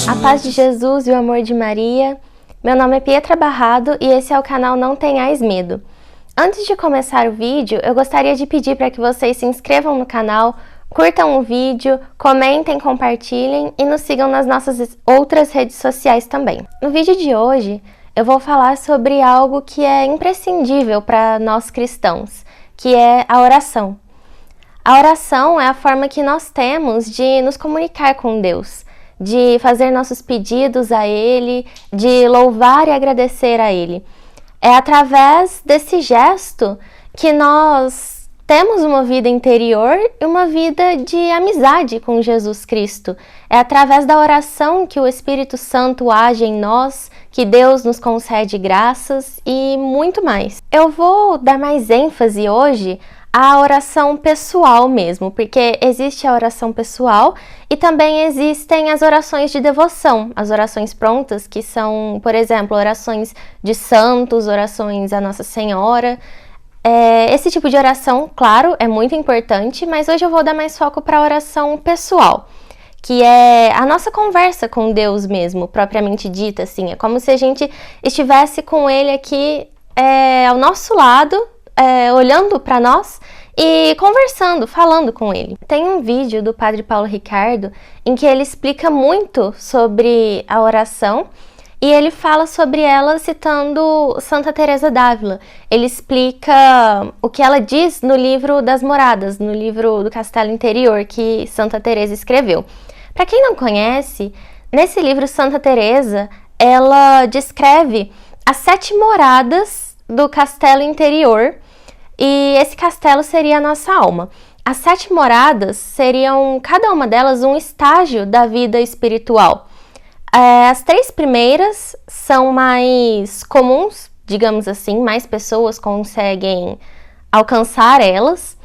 A paz de Jesus e o amor de Maria. Meu nome é Pietra Barrado e esse é o canal Não Tenhais Medo. Antes de começar o vídeo, eu gostaria de pedir para que vocês se inscrevam no canal, curtam o vídeo, comentem, compartilhem e nos sigam nas nossas outras redes sociais também. No vídeo de hoje, eu vou falar sobre algo que é imprescindível para nós cristãos, que é a oração. A oração é a forma que nós temos de nos comunicar com Deus, de fazer nossos pedidos a Ele, de louvar e agradecer a Ele. É através desse gesto que nós temos uma vida interior e uma vida de amizade com Jesus Cristo. É através da oração que o Espírito Santo age em nós, que Deus nos concede graças e muito mais. Eu vou dar mais ênfase hoje à oração pessoal mesmo, porque existe a oração pessoal e também existem as orações de devoção, as orações prontas, que são, por exemplo, orações de santos, orações à Nossa Senhora. Esse tipo de oração, claro, é muito importante, mas hoje eu vou dar mais foco para a oração pessoal, que é a nossa conversa com Deus mesmo, propriamente dita, assim. É como se a gente estivesse com Ele aqui ao nosso lado, olhando para nós e conversando, falando com Ele. Tem um vídeo do Padre Paulo Ricardo em que ele explica muito sobre a oração e ele fala sobre ela citando Santa Teresa d'Ávila. Ele explica o que ela diz no livro das Moradas, no livro do Castelo Interior que Santa Teresa escreveu. Para quem não conhece, nesse livro Santa Teresa, ela descreve as 7 moradas do Castelo Interior, e esse castelo seria a nossa alma. As 7 moradas seriam, cada uma delas, um estágio da vida espiritual. As 3 primeiras são mais comuns, digamos assim, mais pessoas conseguem alcançar elas.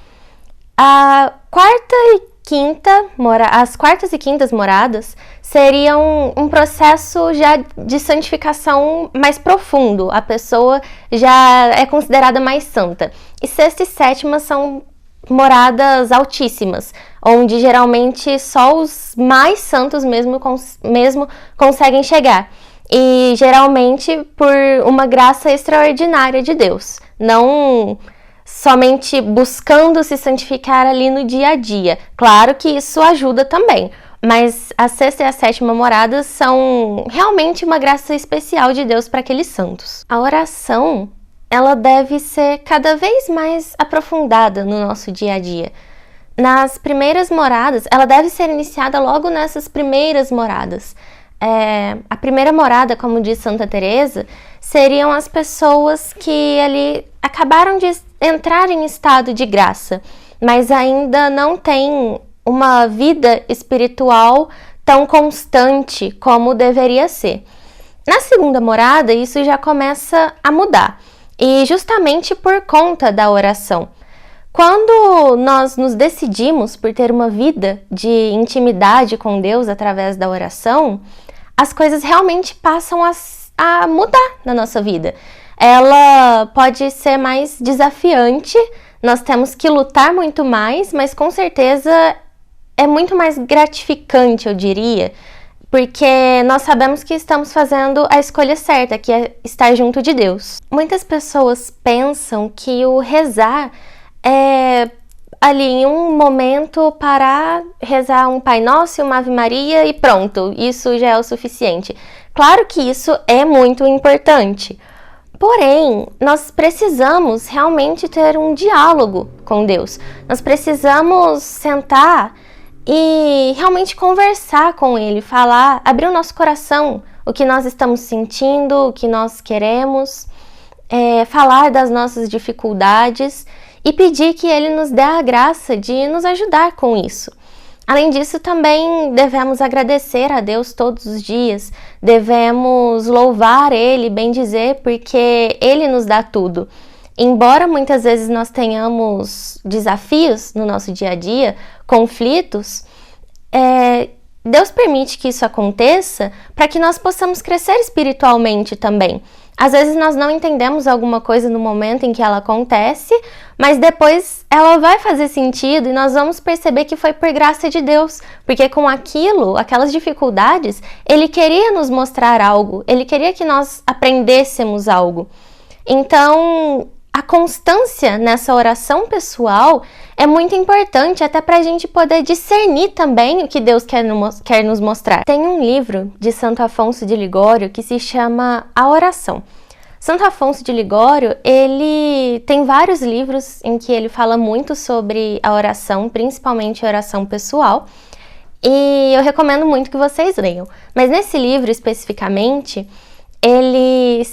As quartas e quintas moradas seriam um processo já de santificação mais profundo. A pessoa já é considerada mais santa. E sexta e sétima são moradas altíssimas, onde geralmente só os mais santos mesmo conseguem chegar. E geralmente por uma graça extraordinária de Deus, não somente buscando se santificar ali no dia a dia. Claro que isso ajuda também, mas a sexta e a sétima moradas são realmente uma graça especial de Deus para aqueles santos. A oração, ela deve ser cada vez mais aprofundada no nosso dia a dia. Nas primeiras moradas, ela deve ser iniciada logo nessas primeiras moradas. A primeira morada, como diz Santa Teresa, seriam as pessoas que ali acabaram de entrar em estado de graça, mas ainda não têm uma vida espiritual tão constante como deveria ser. Na segunda morada, isso já começa a mudar, e justamente por conta da oração. Quando nós nos decidimos por ter uma vida de intimidade com Deus através da oração, as coisas realmente passam a mudar na nossa vida. Ela pode ser mais desafiante, nós temos que lutar muito mais, mas com certeza é muito mais gratificante, eu diria, porque nós sabemos que estamos fazendo a escolha certa, que é estar junto de Deus. Muitas pessoas pensam que o rezar é ali em um momento parar, rezar um Pai Nosso e uma Ave Maria e pronto, isso já é o suficiente. Claro que isso é muito importante, porém, nós precisamos realmente ter um diálogo com Deus. Nós precisamos sentar e realmente conversar com Ele, falar, abrir o nosso coração, o que nós estamos sentindo, o que nós queremos, falar das nossas dificuldades e pedir que Ele nos dê a graça de nos ajudar com isso. Além disso, também devemos agradecer a Deus todos os dias, devemos louvar Ele, bendizer, porque Ele nos dá tudo. Embora muitas vezes nós tenhamos desafios no nosso dia a dia, conflitos, Deus permite que isso aconteça para que nós possamos crescer espiritualmente também. Às vezes nós não entendemos alguma coisa no momento em que ela acontece, mas depois ela vai fazer sentido e nós vamos perceber que foi por graça de Deus, porque com aquelas dificuldades, Ele queria nos mostrar algo, Ele queria que nós aprendêssemos algo. Então, a constância nessa oração pessoal é muito importante, até para a gente poder discernir também o que Deus quer nos mostrar. Tem um livro de Santo Afonso de Ligório que se chama A Oração. Santo Afonso de Ligório, ele tem vários livros em que ele fala muito sobre a oração, principalmente a oração pessoal, e eu recomendo muito que vocês leiam. Mas nesse livro especificamente, ele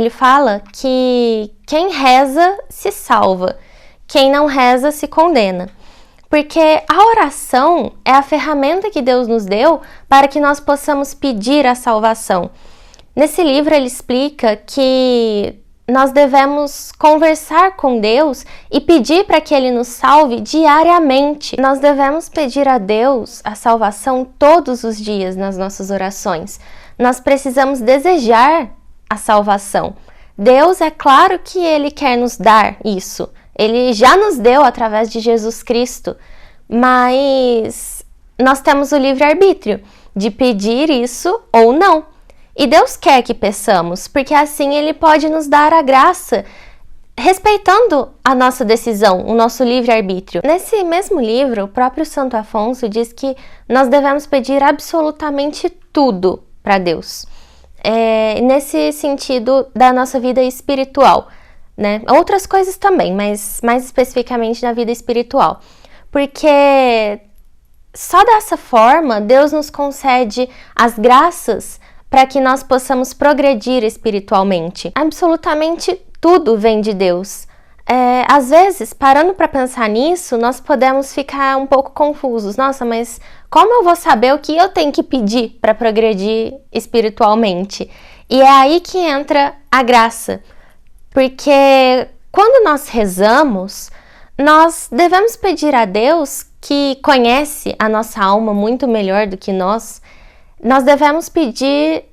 fala que quem reza se salva, quem não reza se condena. Porque a oração é a ferramenta que Deus nos deu para que nós possamos pedir a salvação. Nesse livro ele explica que nós devemos conversar com Deus e pedir para que Ele nos salve diariamente. Nós devemos pedir a Deus a salvação todos os dias nas nossas orações. Nós precisamos desejar a salvação. Deus, é claro que Ele quer nos dar isso. Ele já nos deu através de Jesus Cristo, mas nós temos o livre-arbítrio de pedir isso ou não. E Deus quer que peçamos, porque assim Ele pode nos dar a graça, respeitando a nossa decisão, o nosso livre-arbítrio. Nesse mesmo livro, o próprio Santo Afonso diz que nós devemos pedir absolutamente tudo para Deus. Nesse sentido da nossa vida espiritual, né? Outras coisas também, mas mais especificamente na vida espiritual. Porque só dessa forma Deus nos concede as graças para que nós possamos progredir espiritualmente. Absolutamente tudo vem de Deus. Às vezes, parando para pensar nisso, nós podemos ficar um pouco confusos. Nossa, mas como eu vou saber o que eu tenho que pedir para progredir espiritualmente? E é aí que entra a graça. Porque quando nós rezamos, nós devemos pedir a Deus, que conhece a nossa alma muito melhor do que nós devemos pedir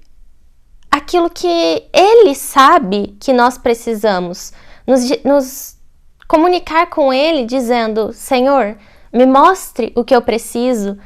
aquilo que Ele sabe que nós precisamos, nos comunicar com Ele dizendo: Senhor, me mostre o que eu preciso,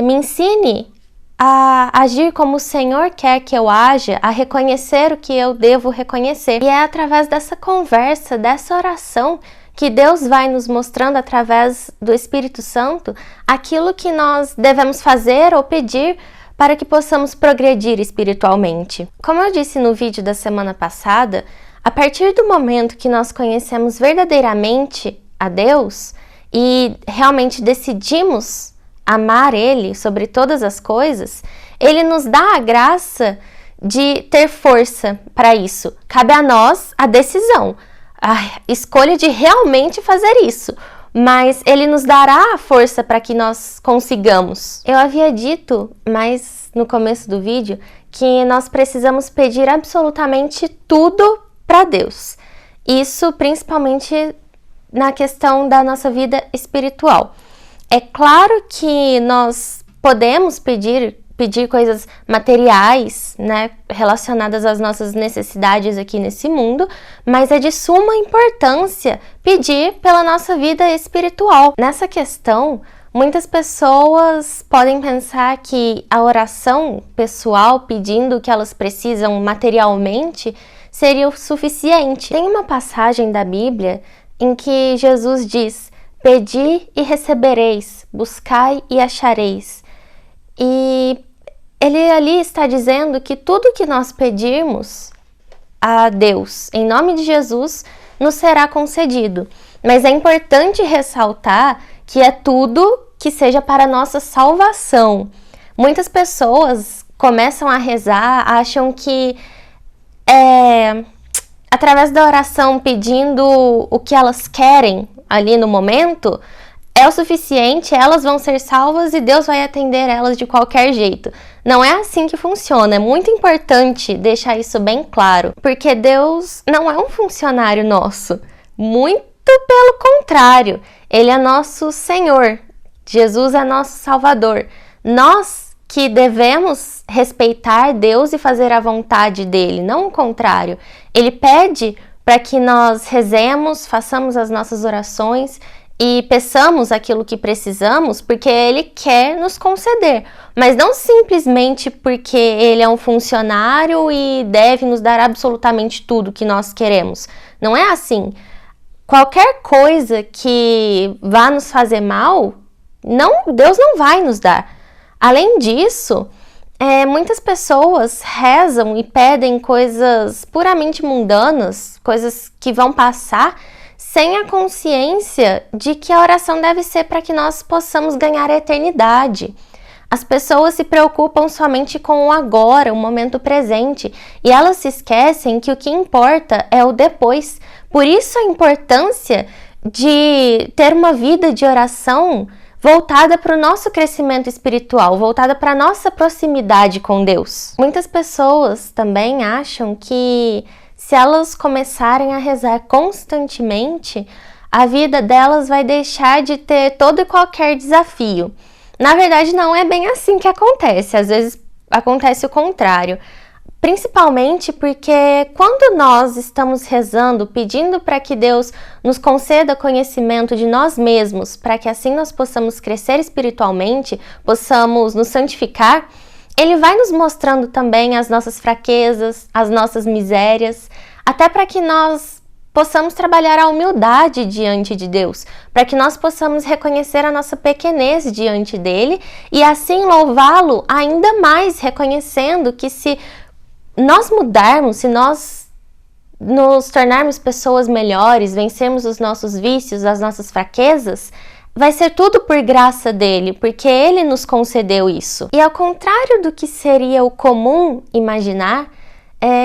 me ensine a agir como o Senhor quer que eu haja, a reconhecer o que eu devo reconhecer. E é através dessa conversa, dessa oração, que Deus vai nos mostrando através do Espírito Santo aquilo que nós devemos fazer ou pedir para que possamos progredir espiritualmente. Como eu disse no vídeo da semana passada, a partir do momento que nós conhecemos verdadeiramente a Deus e realmente decidimos amar Ele sobre todas as coisas, Ele nos dá a graça de ter força para isso. Cabe a nós a decisão, a escolha de realmente fazer isso. Mas Ele nos dará a força para que nós consigamos. Eu havia dito, mais no começo do vídeo, que nós precisamos pedir absolutamente tudo para Deus. Isso principalmente na questão da nossa vida espiritual. É claro que nós podemos pedir coisas materiais, né, relacionadas às nossas necessidades aqui nesse mundo, mas é de suma importância pedir pela nossa vida espiritual. Nessa questão, muitas pessoas podem pensar que a oração pessoal pedindo o que elas precisam materialmente seria o suficiente. Tem uma passagem da Bíblia em que Jesus diz: pedi e recebereis, buscai e achareis. E Ele ali está dizendo que tudo que nós pedirmos a Deus, em nome de Jesus, nos será concedido. Mas é importante ressaltar que é tudo que seja para a nossa salvação. Muitas pessoas começam a rezar, acham que através da oração pedindo o que elas querem ali no momento, é o suficiente, elas vão ser salvas e Deus vai atender elas de qualquer jeito. Não é assim que funciona, é muito importante deixar isso bem claro, porque Deus não é um funcionário nosso, muito pelo contrário, Ele é nosso Senhor, Jesus é nosso Salvador. Nós que devemos respeitar Deus e fazer a vontade dele, não o contrário. Ele pede para que nós rezemos, façamos as nossas orações e peçamos aquilo que precisamos, porque ele quer nos conceder, mas não simplesmente porque ele é um funcionário e deve nos dar absolutamente tudo que nós queremos. Não é assim. Qualquer coisa que vá nos fazer mal, Deus não vai nos dar. Além disso, muitas pessoas rezam e pedem coisas puramente mundanas, coisas que vão passar, sem a consciência de que a oração deve ser para que nós possamos ganhar a eternidade. As pessoas se preocupam somente com o agora, o momento presente, e elas se esquecem que o que importa é o depois. Por isso a importância de ter uma vida de oração voltada para o nosso crescimento espiritual, voltada para a nossa proximidade com Deus. Muitas pessoas também acham que se elas começarem a rezar constantemente, a vida delas vai deixar de ter todo e qualquer desafio. Na verdade, não é bem assim que acontece. Às vezes acontece o contrário. Principalmente porque quando nós estamos rezando, pedindo para que Deus nos conceda conhecimento de nós mesmos, para que assim nós possamos crescer espiritualmente, possamos nos santificar, Ele vai nos mostrando também as nossas fraquezas, as nossas misérias, até para que nós possamos trabalhar a humildade diante de Deus, para que nós possamos reconhecer a nossa pequenez diante dele e assim louvá-lo ainda mais, reconhecendo que se nós mudarmos, se nós nos tornarmos pessoas melhores, vencermos os nossos vícios, as nossas fraquezas, vai ser tudo por graça dele, porque ele nos concedeu isso. E ao contrário do que seria o comum imaginar,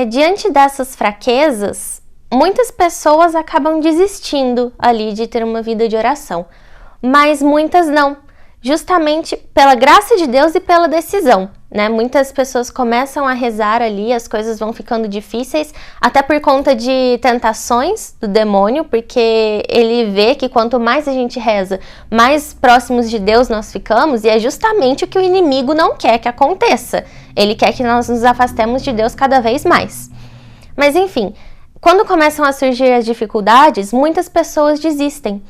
diante dessas fraquezas, muitas pessoas acabam desistindo ali de ter uma vida de oração, mas muitas não, justamente pela graça de Deus e pela decisão. Muitas pessoas começam a rezar ali, as coisas vão ficando difíceis, até por conta de tentações do demônio, porque ele vê que quanto mais a gente reza, mais próximos de Deus nós ficamos, e é justamente o que o inimigo não quer que aconteça. Ele quer que nós nos afastemos de Deus cada vez mais. Mas enfim, quando começam a surgir as dificuldades, muitas pessoas desistem,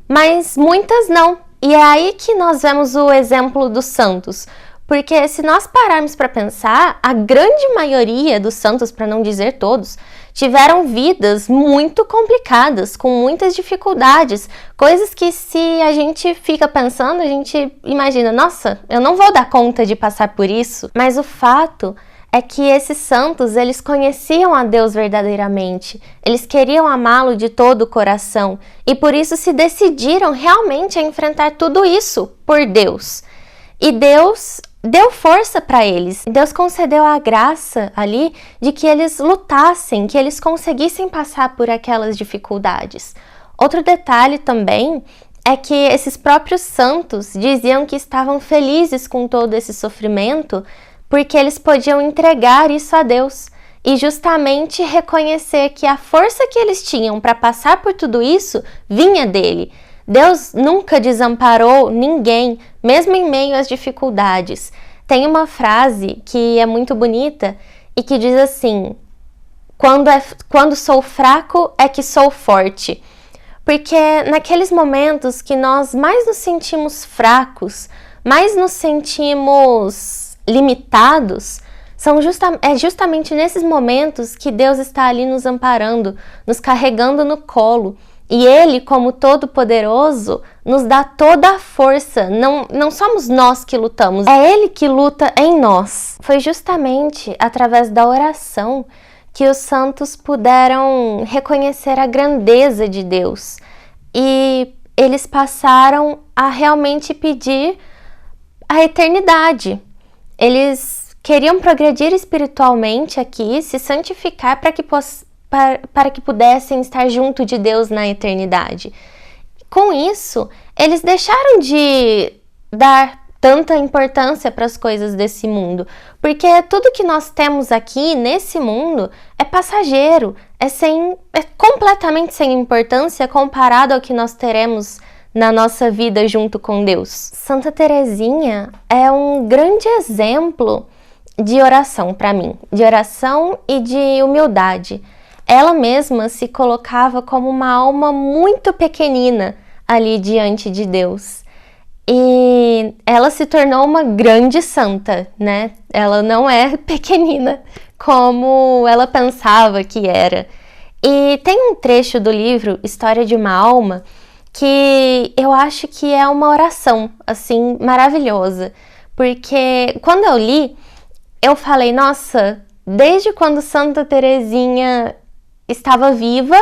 mas muitas não. E é aí que nós vemos o exemplo dos santos. Porque se nós pararmos para pensar, a grande maioria dos santos, para não dizer todos, tiveram vidas muito complicadas, com muitas dificuldades, coisas que se a gente fica pensando, a gente imagina, nossa, eu não vou dar conta de passar por isso. Mas o fato é que esses santos, eles conheciam a Deus verdadeiramente, eles queriam amá-lo de todo o coração e por isso se decidiram realmente a enfrentar tudo isso por Deus. E Deus deu força para eles. Deus concedeu a graça ali de que eles lutassem, que eles conseguissem passar por aquelas dificuldades. Outro detalhe também é que esses próprios santos diziam que estavam felizes com todo esse sofrimento porque eles podiam entregar isso a Deus e justamente reconhecer que a força que eles tinham para passar por tudo isso vinha dele. Deus nunca desamparou ninguém, mesmo em meio às dificuldades. Tem uma frase que é muito bonita e que diz assim: quando sou fraco é que sou forte. Porque naqueles momentos que nós mais nos sentimos fracos, mais nos sentimos limitados, é justamente nesses momentos que Deus está ali nos amparando, nos carregando no colo. E Ele, como Todo-Poderoso, nos dá toda a força. Não somos nós que lutamos, é Ele que luta em nós. Foi justamente através da oração que os santos puderam reconhecer a grandeza de Deus. E eles passaram a realmente pedir a eternidade. Eles queriam progredir espiritualmente aqui, se santificar para que pudessem estar junto de Deus na eternidade. Com isso, eles deixaram de dar tanta importância para as coisas desse mundo, porque tudo que nós temos aqui nesse mundo é passageiro, é completamente sem importância comparado ao que nós teremos na nossa vida junto com Deus. Santa Teresinha é um grande exemplo de oração para mim, de oração e de humildade. Ela mesma se colocava como uma alma muito pequenina ali diante de Deus. E ela se tornou uma grande santa, né? Ela não é pequenina como ela pensava que era. E tem um trecho do livro História de uma Alma que eu acho que é uma oração, assim, maravilhosa. Porque quando eu li, eu falei, nossa, desde quando Santa Teresinha estava viva,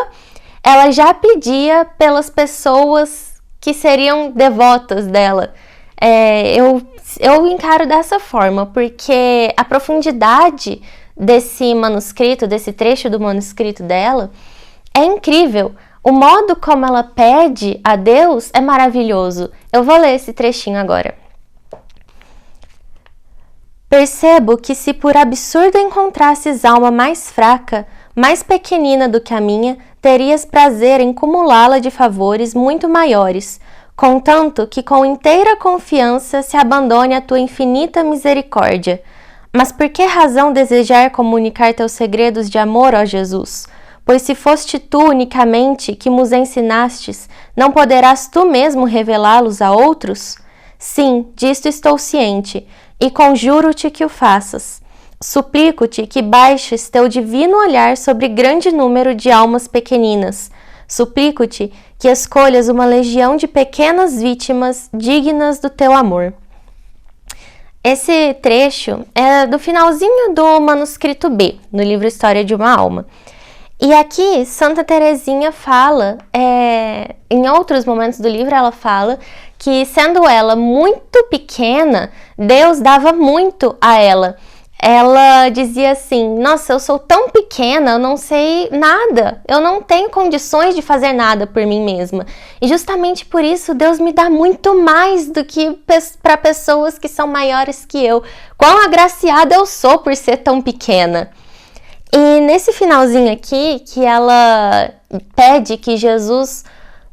ela já pedia pelas pessoas que seriam devotas dela. Eu encaro dessa forma, porque a profundidade desse manuscrito, desse trecho do manuscrito dela, é incrível. O modo como ela pede a Deus é maravilhoso. Eu vou ler esse trechinho agora. Percebo que se por absurdo encontrasses alma mais fraca, mais pequenina do que a minha, terias prazer em cumulá-la de favores muito maiores, contanto que com inteira confiança se abandone à tua infinita misericórdia. Mas por que razão desejar comunicar teus segredos de amor, ó Jesus? Pois se foste tu unicamente que nos ensinastes, não poderás tu mesmo revelá-los a outros? Sim, disto estou ciente, e conjuro-te que o faças. Suplico-te que baixes teu divino olhar sobre grande número de almas pequeninas. Suplico-te que escolhas uma legião de pequenas vítimas dignas do teu amor. Esse trecho é do finalzinho do manuscrito B, no livro História de uma Alma. E aqui, Santa Teresinha fala, em outros momentos do livro, ela fala que, sendo ela muito pequena, Deus dava muito a ela. Ela dizia assim, nossa, eu sou tão pequena, eu não sei nada, eu não tenho condições de fazer nada por mim mesma. E justamente por isso, Deus me dá muito mais do que para pessoas que são maiores que eu. Quão agraciada eu sou por ser tão pequena. E nesse finalzinho aqui, que ela pede que Jesus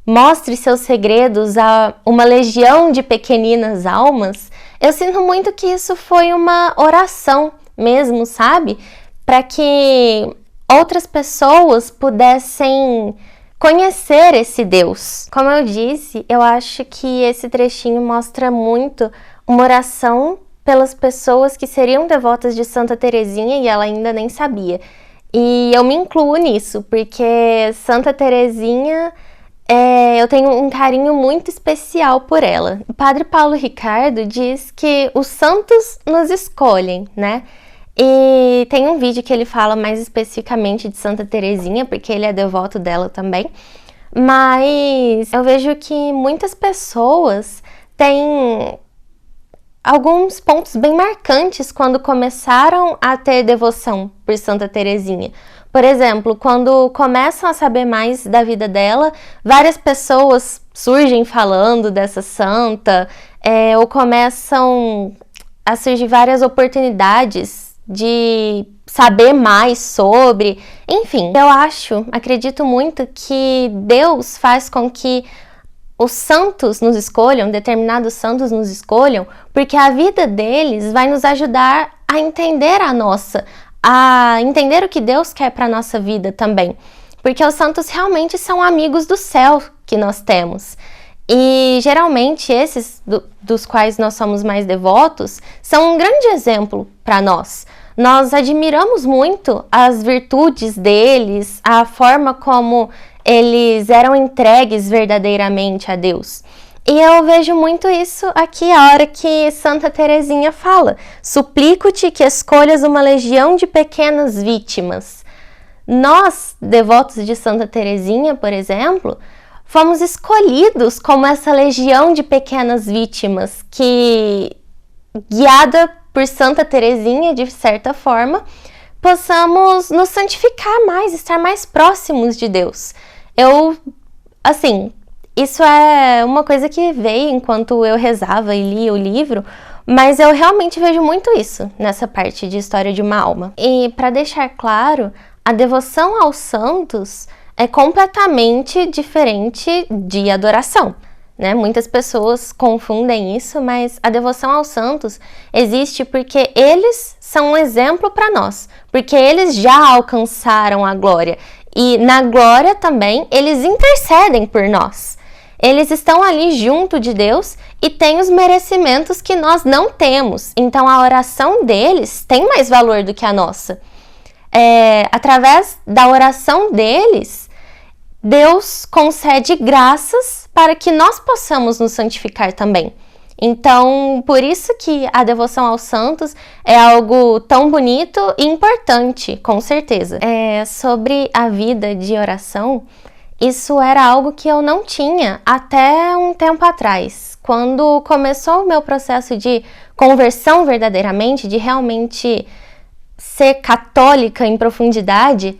mostre seus segredos a uma legião de pequeninas almas, eu sinto muito que isso foi uma oração mesmo, sabe? Para que outras pessoas pudessem conhecer esse Deus. Como eu disse, eu acho que esse trechinho mostra muito uma oração pelas pessoas que seriam devotas de Santa Teresinha e ela ainda nem sabia. E eu me incluo nisso, porque Santa Teresinha, eu tenho um carinho muito especial por ela. O Padre Paulo Ricardo diz que os santos nos escolhem, né? E tem um vídeo que ele fala mais especificamente de Santa Teresinha, porque ele é devoto dela também. Mas eu vejo que muitas pessoas têm alguns pontos bem marcantes quando começaram a ter devoção por Santa Teresinha. Por exemplo, quando começam a saber mais da vida dela, várias pessoas surgem falando dessa santa, ou começam a surgir várias oportunidades de saber mais sobre. Enfim, eu acredito muito que Deus faz com que os santos nos escolham, determinados santos nos escolham, porque a vida deles vai nos ajudar a entender a entender o que Deus quer para a nossa vida também. Porque os santos realmente são amigos do céu que nós temos. E geralmente esses dos quais nós somos mais devotos são um grande exemplo para nós. Nós admiramos muito as virtudes deles, a forma como eles eram entregues verdadeiramente a Deus. E eu vejo muito isso aqui, a hora que Santa Teresinha fala: suplico-te que escolhas uma legião de pequenas vítimas. Nós, devotos de Santa Teresinha, por exemplo, fomos escolhidos como essa legião de pequenas vítimas que, guiada por Santa Teresinha, de certa forma, possamos nos santificar mais, estar mais próximos de Deus. Isso é uma coisa que veio enquanto eu rezava e lia o livro, mas eu realmente vejo muito isso nessa parte de História de uma Alma. E para deixar claro, a devoção aos santos é completamente diferente de adoração. né? Muitas pessoas confundem isso, mas a devoção aos santos existe porque eles são um exemplo para nós, porque eles já alcançaram a glória e na glória também eles intercedem por nós. Eles estão ali junto de Deus e têm os merecimentos que nós não temos. Então a oração deles tem mais valor do que a nossa. Através da oração deles, Deus concede graças para que nós possamos nos santificar também. Então, por isso que a devoção aos santos é algo tão bonito e importante, com certeza. Sobre a vida de oração, isso era algo que eu não tinha até um tempo atrás. Quando começou o meu processo de conversão verdadeiramente, de realmente ser católica em profundidade,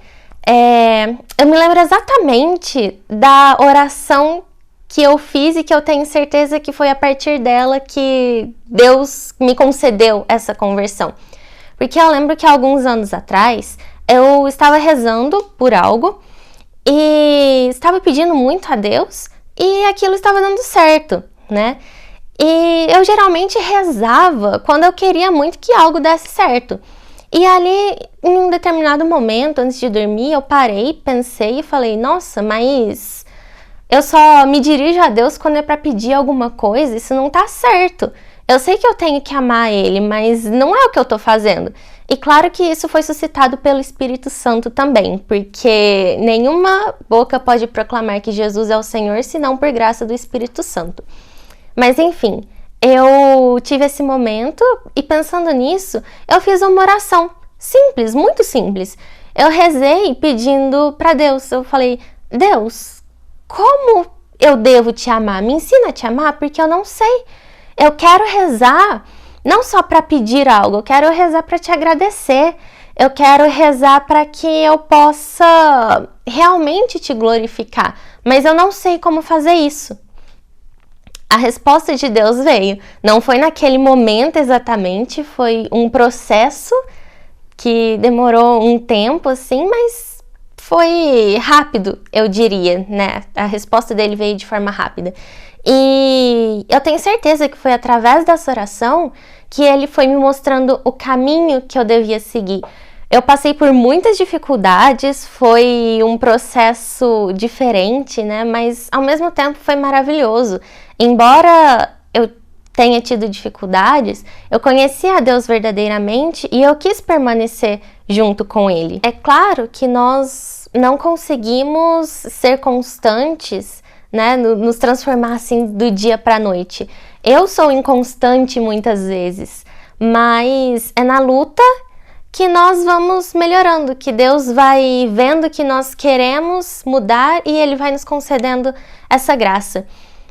eu me lembro exatamente da oração que eu fiz e que eu tenho certeza que foi a partir dela que Deus me concedeu essa conversão. Porque eu lembro que alguns anos atrás eu estava rezando por algo e estava pedindo muito a Deus e aquilo estava dando certo, né? E eu geralmente rezava quando eu queria muito que algo desse certo. E ali, em um determinado momento, antes de dormir, eu parei, pensei e falei, nossa, mas eu só me dirijo a Deus quando é para pedir alguma coisa, isso não tá certo. Eu sei que eu tenho que amar Ele, mas não é o que eu tô fazendo. E claro que isso foi suscitado pelo Espírito Santo também, porque nenhuma boca pode proclamar que Jesus é o Senhor, senão por graça do Espírito Santo. Mas enfim, eu tive esse momento e pensando nisso, eu fiz uma oração simples, muito simples. Eu rezei pedindo para Deus, eu falei, Deus, como eu devo te amar? Me ensina a te amar, porque eu não sei. Eu quero rezar não só para pedir algo, eu quero rezar para te agradecer. Eu quero rezar para que eu possa realmente te glorificar, mas eu não sei como fazer isso. A resposta de Deus veio. Não foi naquele momento exatamente, foi um processo que demorou um tempo, assim, mas foi rápido, eu diria, né? A resposta dele veio de forma rápida. E eu tenho certeza que foi através dessa oração que ele foi me mostrando o caminho que eu devia seguir. Eu passei por muitas dificuldades, foi um processo diferente, né? Mas ao mesmo tempo foi maravilhoso. Embora eu tenha tido dificuldades, eu conheci a Deus verdadeiramente e eu quis permanecer junto com Ele. É claro que nós não conseguimos ser constantes, né? Nos transformar assim do dia para a noite. Eu sou inconstante muitas vezes, mas é na luta que nós vamos melhorando, que Deus vai vendo que nós queremos mudar e Ele vai nos concedendo essa graça.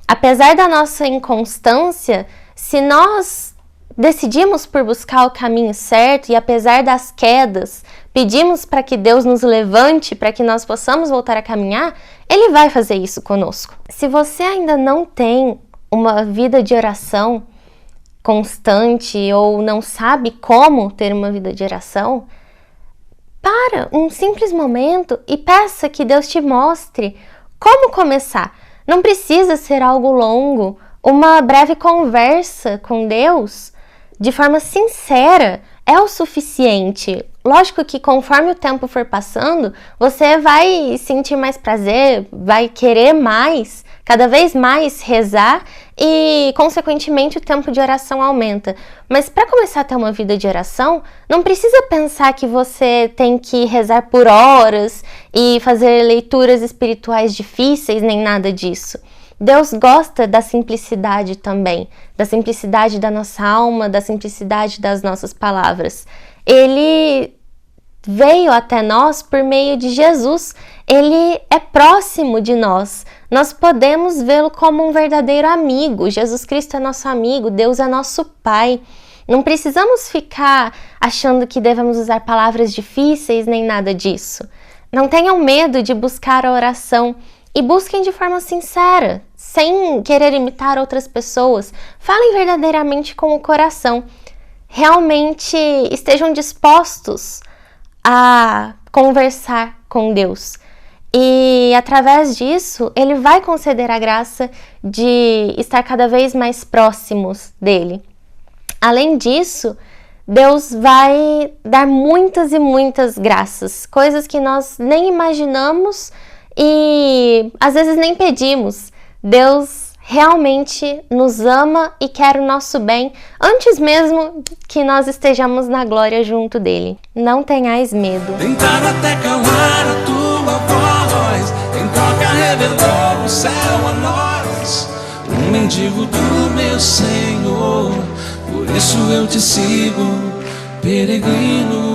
Apesar da nossa inconstância, se nós decidimos por buscar o caminho certo e apesar das quedas, pedimos para que Deus nos levante, para que nós possamos voltar a caminhar, Ele vai fazer isso conosco. Se você ainda não tem uma vida de oração constante ou não sabe como ter uma vida de oração, para um simples momento e peça que Deus te mostre como começar. Não precisa ser algo longo, uma breve conversa com Deus de forma sincera é o suficiente. Lógico que conforme o tempo for passando, você vai sentir mais prazer, vai querer mais, cada vez mais rezar e, consequentemente, o tempo de oração aumenta. Mas para começar a ter uma vida de oração, não precisa pensar que você tem que rezar por horas e fazer leituras espirituais difíceis, nem nada disso. Deus gosta da simplicidade também, da simplicidade da nossa alma, da simplicidade das nossas palavras. Ele veio até nós por meio de Jesus. Ele é próximo de nós. Nós podemos vê-lo como um verdadeiro amigo. Jesus Cristo é nosso amigo, Deus é nosso Pai. Não precisamos ficar achando que devemos usar palavras difíceis nem nada disso. Não tenham medo de buscar a oração e busquem de forma sincera, sem querer imitar outras pessoas. Falem verdadeiramente com o coração. Realmente estejam dispostos a conversar com Deus. E através disso, Ele vai conceder a graça de estar cada vez mais próximos dele. Além disso, Deus vai dar muitas e muitas graças, coisas que nós nem imaginamos e às vezes nem pedimos. Deus realmente nos ama e quer o nosso bem antes mesmo que nós estejamos na glória junto dele. Não tenhais medo. Tentaram até calar a tua voz, em troca revelou o céu a nós, um mendigo do meu Senhor. Por isso eu te sigo, peregrino.